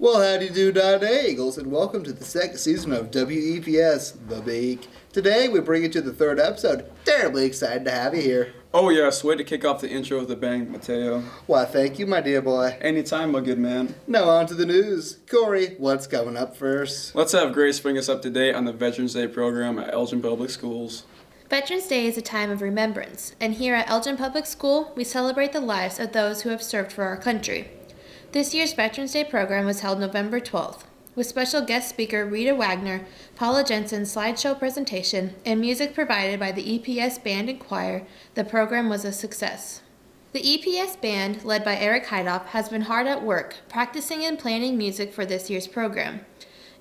Well, howdy do Eagles, and welcome to the second season of W-EPS, The Beak. Today we bring you to the third episode. Terribly excited to have you here. Oh yes, way to kick off the intro with a bang, Mateo. Why, thank you, my dear boy. Anytime, my good man. Now on to the news. Corey, what's coming up first? Let's have Grace bring us up to date on the Veterans Day program at Elgin Public Schools. Veterans Day is a time of remembrance, and here at Elgin Public School, we celebrate the lives of those who have served for our country. This year's Veterans Day program was held November 12th, with special guest speaker Rita Wagner, Paula Jensen's slideshow presentation, and music provided by the EPS Band and Choir. The program was a success. The EPS Band, led by Eric Heidoff, has been hard at work, practicing and planning music for this year's program.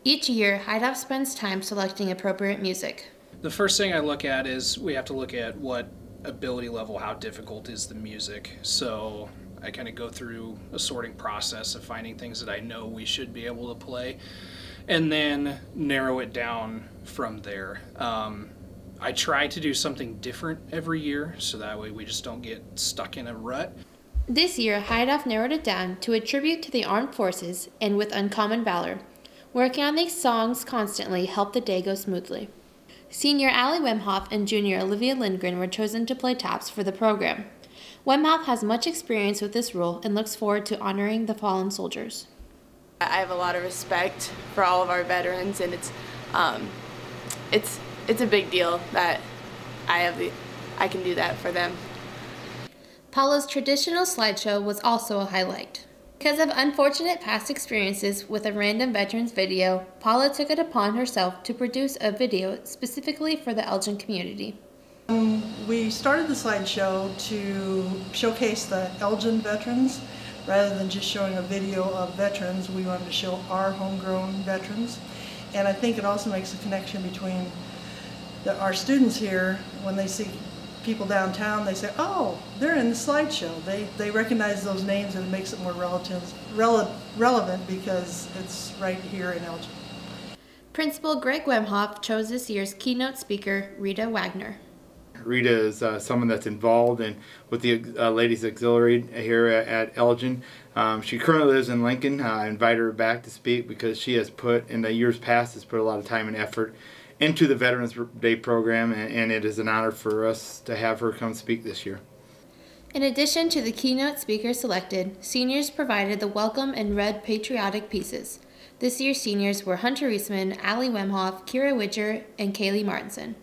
Each year, Heidoff spends time selecting appropriate music. The first thing I look at is we have to look at what ability level, how difficult is the music. So I kind of go through a sorting process of finding things that I know we should be able to play and then narrow it down from there. I try to do something different every year so that way we just don't get stuck in a rut. This year, Heidoff narrowed it down to a tribute to the armed forces and with uncommon valor. Working on these songs constantly helped the day go smoothly. Senior Allie Wemhoff and Junior Olivia Lindgren were chosen to play taps for the program. Wemhoff has much experience with this role and looks forward to honoring the fallen soldiers. I have a lot of respect for all of our veterans, and it's a big deal that I can do that for them. Paula's traditional slideshow was also a highlight. Because of unfortunate past experiences with a random veterans video, Paula took it upon herself to produce a video specifically for the Elgin community. We started the slideshow to showcase the Elgin veterans. Rather than just showing a video of veterans, we wanted to show our homegrown veterans. And I think it also makes a connection between our students here. When they see people downtown, they say, oh, they're in the slideshow. They recognize those names, and it makes it more relevant because it's right here in Elgin. Principal Greg Wemhoff chose this year's keynote speaker, Rita Wagner. Rita is someone that's involved with the Ladies Auxiliary here at Elgin. She currently lives in Lincoln. I invited her back to speak because she has in the years past, has put a lot of time and effort into the Veterans Day program, and it is an honor for us to have her come speak this year. In addition to the keynote speaker selected, seniors provided the welcome and read patriotic pieces. This year's seniors were Hunter Eastman, Allie Wemhoff, Kira Widger, and Kaylee Martinson.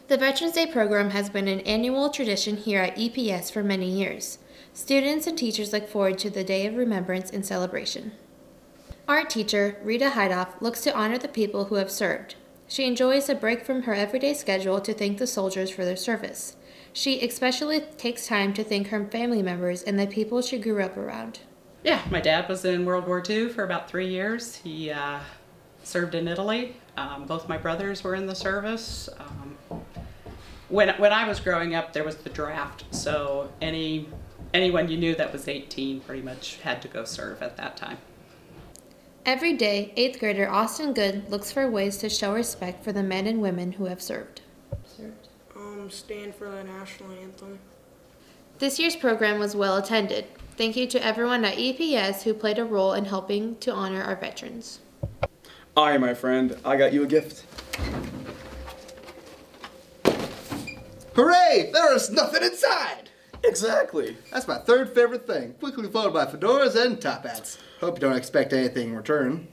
The Veterans Day program has been an annual tradition here at EPS for many years. Students and teachers look forward to the day of remembrance and celebration. Art teacher Rita Heidoff looks to honor the people who have served. She enjoys a break from her everyday schedule to thank the soldiers for their service. She especially takes time to thank her family members and the people she grew up around. Yeah, my dad was in World War II for about 3 years. He served in Italy. Both my brothers were in the service. When I was growing up, there was the draft, so anyone you knew that was 18 pretty much had to go serve at that time. Every day, 8th grader Austin Good looks for ways to show respect for the men and women who have served. Stand for the national anthem. This year's program was well attended. Thank you to everyone at EPS who played a role in helping to honor our veterans. Aye, my friend, I got you a gift. Hooray! There is nothing inside! Exactly. That's my third favorite thing, quickly followed by fedoras and top hats. Hope you don't expect anything in return.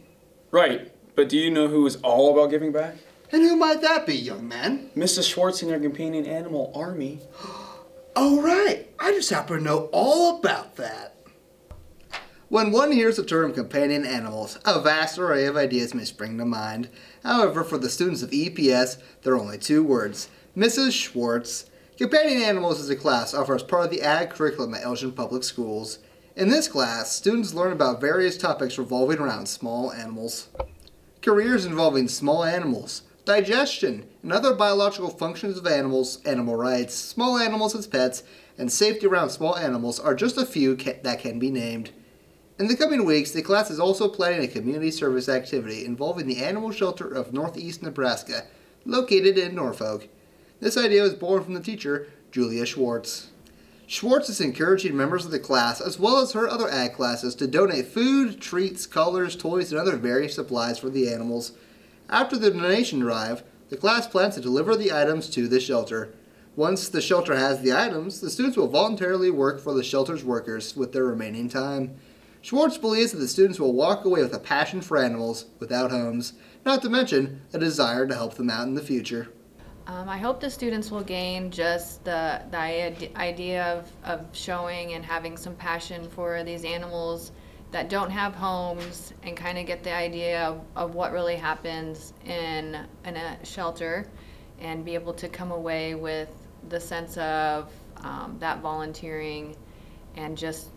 Right, but do you know who is all about giving back? And who might that be, young man? Mrs. Schwartz and your companion animal, Army. Oh right, I just happen to know all about that. When one hears the term companion animals, a vast array of ideas may spring to mind. However, for the students of EPS, there are only two words. Mrs. Schwartz. Companion Animals is a class offered as part of the Ag curriculum at Elgin Public Schools. In this class, students learn about various topics revolving around small animals. Careers involving small animals, digestion, and other biological functions of animals, animal rights, small animals as pets, and safety around small animals are just a few that can be named. In the coming weeks, the class is also planning a community service activity involving the Animal Shelter of Northeast Nebraska, located in Norfolk. This idea was born from the teacher, Julia Schwartz. Schwartz is encouraging members of the class, as well as her other ag classes, to donate food, treats, colors, toys, and other various supplies for the animals. After the donation drive, the class plans to deliver the items to the shelter. Once the shelter has the items, the students will voluntarily work for the shelter's workers with their remaining time. Schwartz believes that the students will walk away with a passion for animals without homes, not to mention a desire to help them out in the future. I hope the students will gain just the idea of showing and having some passion for these animals that don't have homes, and kind of get the idea of what really happens in a shelter, and be able to come away with the sense of that volunteering and just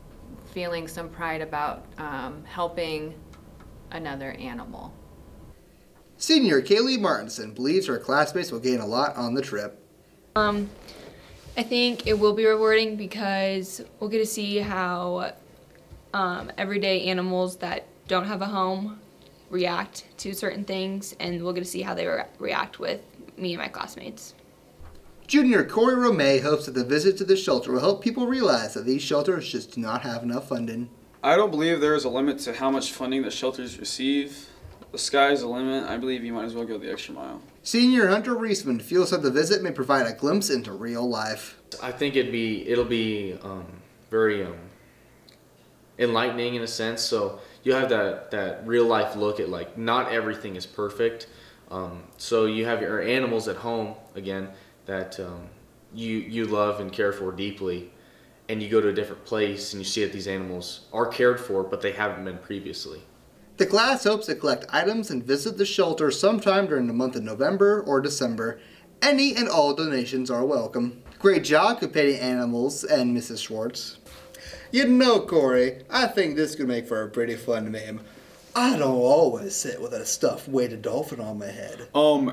feeling some pride about helping another animal. Senior Kaylee Martinson believes her classmates will gain a lot on the trip. I think it will be rewarding because we'll get to see how everyday animals that don't have a home react to certain things, and we'll get to see how they react with me and my classmates. Junior Corey Romay hopes that the visit to the shelter will help people realize that these shelters just do not have enough funding. I don't believe there is a limit to how much funding the shelters receive. The sky's the limit. I believe you might as well go the extra mile. Senior Hunter Reisman feels that the visit may provide a glimpse into real life. I think it'll be very enlightening in a sense. So you have that real life look at, like, not everything is perfect. So you have your animals at home again that you love and care for deeply, and you go to a different place and you see that these animals are cared for, but they haven't been previously. The class hopes to collect items and visit the shelter sometime during the month of November or December. Any and all donations are welcome. Great job, companion animals and Mrs. Schwartz. You know, Corey, I think this could make for a pretty fun meme. I don't always sit with a stuffed weighted dolphin on my head.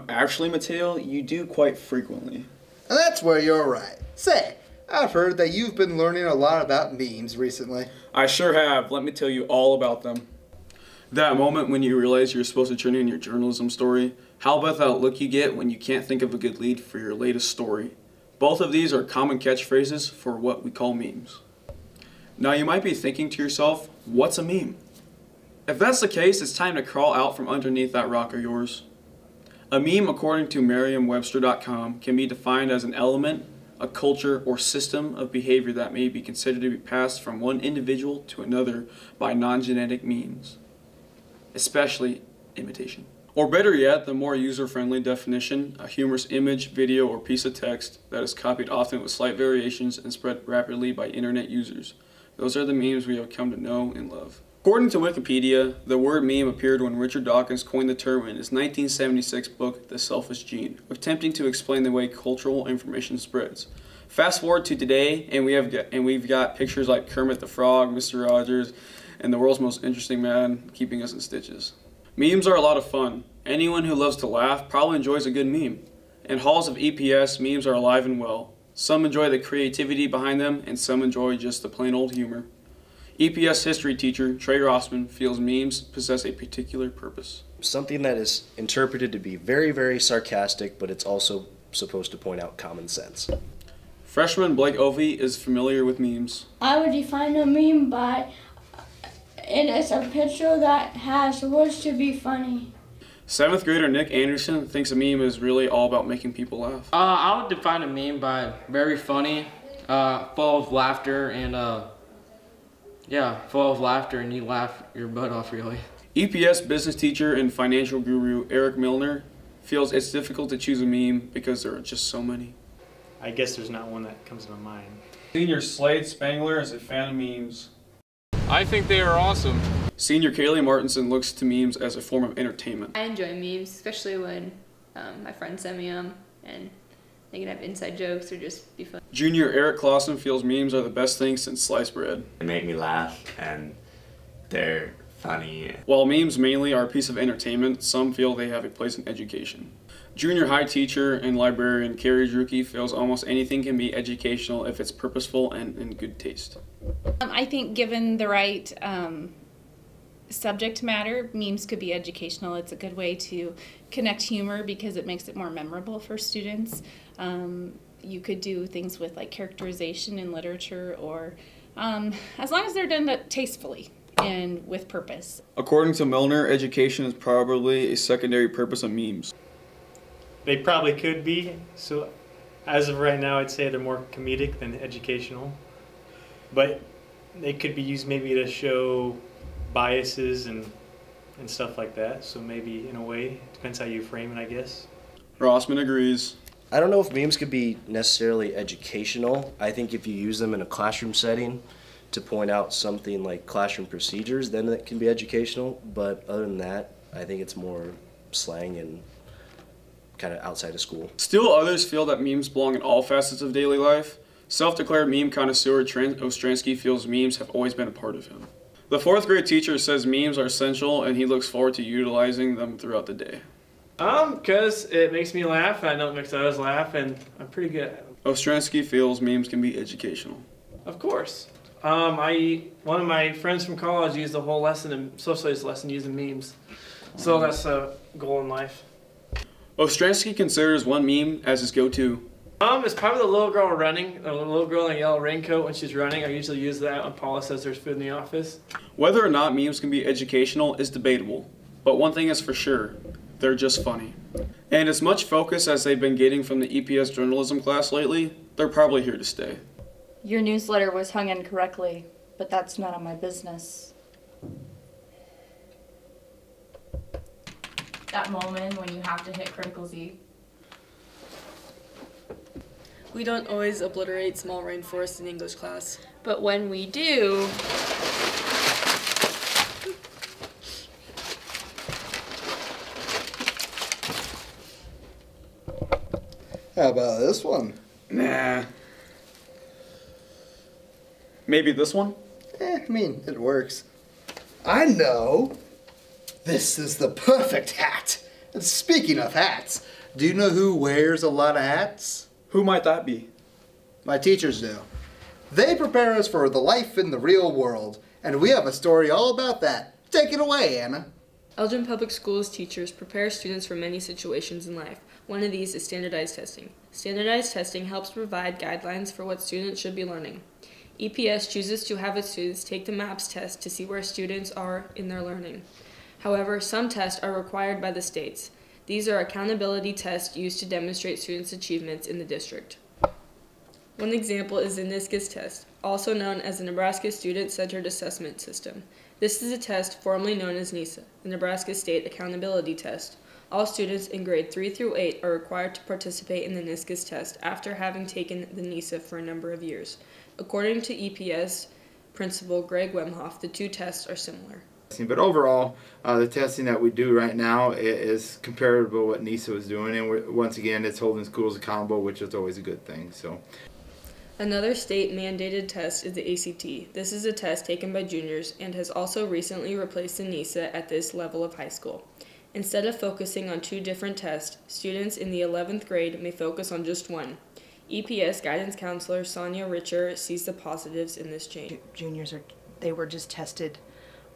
Actually, Mateo, you do quite frequently. And that's where you're right. Say, I've heard that you've been learning a lot about memes recently. I sure have. Let me tell you all about them. That moment when you realize you're supposed to turn in your journalism story. How about that look you get when you can't think of a good lead for your latest story? Both of these are common catchphrases for what we call memes. Now you might be thinking to yourself, what's a meme? If that's the case, it's time to crawl out from underneath that rock of yours. A meme, according to Merriam-Webster.com, can be defined as an element, a culture, or system of behavior that may be considered to be passed from one individual to another by non-genetic means, especially imitation. Or better yet, the more user-friendly definition, a humorous image, video, or piece of text that is copied often with slight variations and spread rapidly by internet users. Those are the memes we have come to know and love. According to Wikipedia, the word meme appeared when Richard Dawkins coined the term in his 1976 book, The Selfish Gene, attempting to explain the way cultural information spreads. Fast forward to today, and we've got pictures like Kermit the Frog, Mr. Rogers, and the world's most interesting man keeping us in stitches. Memes are a lot of fun. Anyone who loves to laugh probably enjoys a good meme. In halls of EPS, memes are alive and well. Some enjoy the creativity behind them, and some enjoy just the plain old humor. EPS history teacher Trey Rossman feels memes possess a particular purpose. Something that is interpreted to be very, very sarcastic, but it's also supposed to point out common sense. Freshman Blake Ovey is familiar with memes. I would define a meme by it is a picture that has words to be funny. 7th grader Nick Anderson thinks a meme is really all about making people laugh. I would define a meme by very funny, full of laughter, and full of laughter, and you laugh your butt off, really. EPS business teacher and financial guru Eric Milner feels it's difficult to choose a meme because there are just so many. I guess there's not one that comes to my mind. Senior Slade Spangler is a fan of memes. I think they are awesome. Senior Kaylee Martinson looks to memes as a form of entertainment. I enjoy memes, especially when my friends send me them and they can have inside jokes or just be fun. Junior Eric Clausen feels memes are the best thing since sliced bread. They make me laugh and they're funny. While memes mainly are a piece of entertainment, some feel they have a place in education. Junior high teacher and librarian Carrie Drucke feels almost anything can be educational if it's purposeful and in good taste. I think given the right subject matter, memes could be educational. It's a good way to connect humor because it makes it more memorable for students. You could do things with like characterization in literature, or as long as they're done tastefully and with purpose. According to Milner, education is probably a secondary purpose of memes. They probably could be. So as of right now, I'd say they're more comedic than educational. But they could be used maybe to show biases and stuff like that. So maybe in a way, depends how you frame it, I guess. Rossman agrees. I don't know if memes could be necessarily educational. I think if you use them in a classroom setting to point out something like classroom procedures, then it can be educational. But other than that, I think it's more slang and kind of outside of school. Still others feel that memes belong in all facets of daily life. Self-declared meme connoisseur Ostransky feels memes have always been a part of him. The 4th grade teacher says memes are essential and he looks forward to utilizing them throughout the day. Because it makes me laugh, I know it makes others laugh, and I'm pretty good at it. Ostransky feels memes can be educational. Of course. One of my friends from college used the whole lesson, in social studies lesson, using memes. So that's a goal in life. Ostransky considers one meme as his go-to. It's probably the little girl running, the little girl in a yellow raincoat when she's running. I usually use that when Paula says there's food in the office. Whether or not memes can be educational is debatable, but one thing is for sure, they're just funny. And as much focus as they've been getting from the EPS journalism class lately, they're probably here to stay. Your newsletter was hung incorrectly, but that's none of my business. That moment when you have to hit critical Z. We don't always obliterate small rainforests in English class. But when we do, how about this one? Nah. Maybe this one? I mean, it works. I know! This is the perfect hat! And speaking of hats, do you know who wears a lot of hats? Who might that be? My teachers do. They prepare us for the life in the real world, and we have a story all about that. Take it away, Anna. Elgin Public Schools teachers prepare students for many situations in life. One of these is standardized testing. Standardized testing helps provide guidelines for what students should be learning. EPS chooses to have its students take the MAPS test to see where students are in their learning. However, some tests are required by the states. These are accountability tests used to demonstrate students' achievements in the district. One example is the NISCUS test, also known as the Nebraska Student-Centered Assessment System. This is a test formerly known as NISA, the Nebraska State Accountability Test. All students in grade 3 through 8 are required to participate in the NISCUS test after having taken the NISA for a number of years. According to EPS principal Greg Wemhoff, the two tests are similar. But overall, the testing that we do right now is comparable to what NISA was doing, and once again, it's holding schools accountable, which is always a good thing. So, another state-mandated test is the ACT. This is a test taken by juniors and has also recently replaced the NISA at this level of high school. Instead of focusing on two different tests, students in the 11th grade may focus on just one. EPS guidance counselor Sonia Richer sees the positives in this change. Juniors they were just tested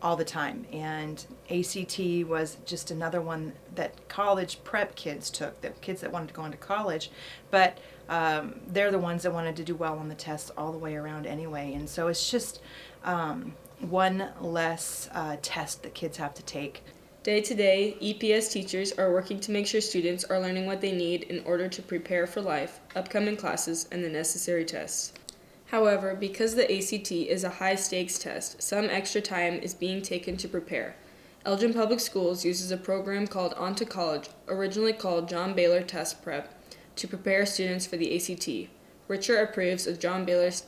all the time, and ACT was just another one that college prep kids took, the kids that wanted to go into college, but they're the ones that wanted to do well on the tests all the way around anyway, and so it's just one less test that kids have to take. Day to day, EPS teachers are working to make sure students are learning what they need in order to prepare for life, upcoming classes, and the necessary tests. However, because the ACT is a high-stakes test, some extra time is being taken to prepare. Elgin Public Schools uses a program called On to College, originally called John Baylor Test Prep. to prepare students for the ACT. Richard approves of John Baylor's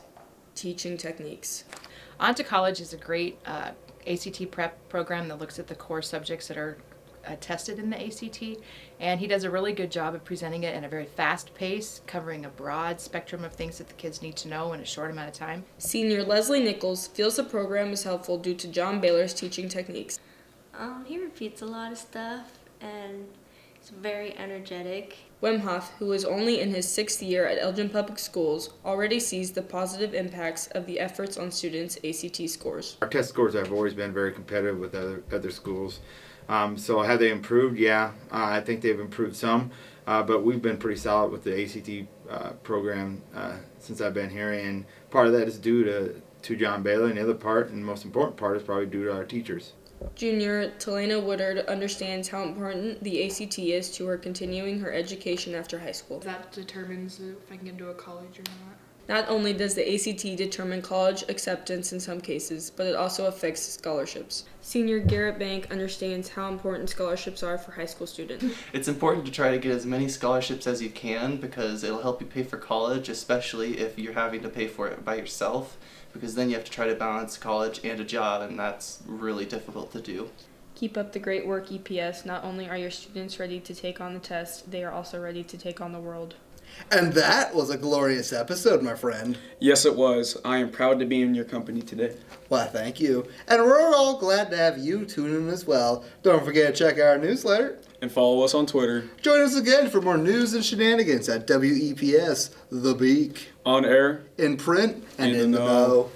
teaching techniques. On to College is a great ACT prep program that looks at the core subjects that are tested in the ACT, and he does a really good job of presenting it in a very fast pace, covering a broad spectrum of things that the kids need to know in a short amount of time. Senior Leslie Nichols feels the program is helpful due to John Baylor's teaching techniques. He repeats a lot of stuff and he's very energetic. Wemhoff, who is only in his 6th year at Elgin Public Schools, already sees the positive impacts of the efforts on students' ACT scores. Our test scores have always been very competitive with other schools. So have they improved? Yeah, I think they've improved some, but we've been pretty solid with the ACT program since I've been here, and part of that is due to John Baylor, and the other part, and most important part, is probably due to our teachers. Junior Talena Woodard understands how important the ACT is to her continuing her education after high school. That determines if I can get into a college or not. Not only does the ACT determine college acceptance in some cases, but it also affects scholarships. Senior Garrett Bank understands how important scholarships are for high school students. It's important to try to get as many scholarships as you can because it'll help you pay for college, especially if you're having to pay for it by yourself, because then you have to try to balance college and a job, and that's really difficult to do. Keep up the great work, EPS. Not only are your students ready to take on the test, they are also ready to take on the world. And that was a glorious episode, my friend. Yes, it was. I am proud to be in your company today. Well, thank you. And we're all glad to have you tune in as well. Don't forget to check out our newsletter. And follow us on Twitter. Join us again for more news and shenanigans at W-EPS, The Beak. On air. In print and in the know.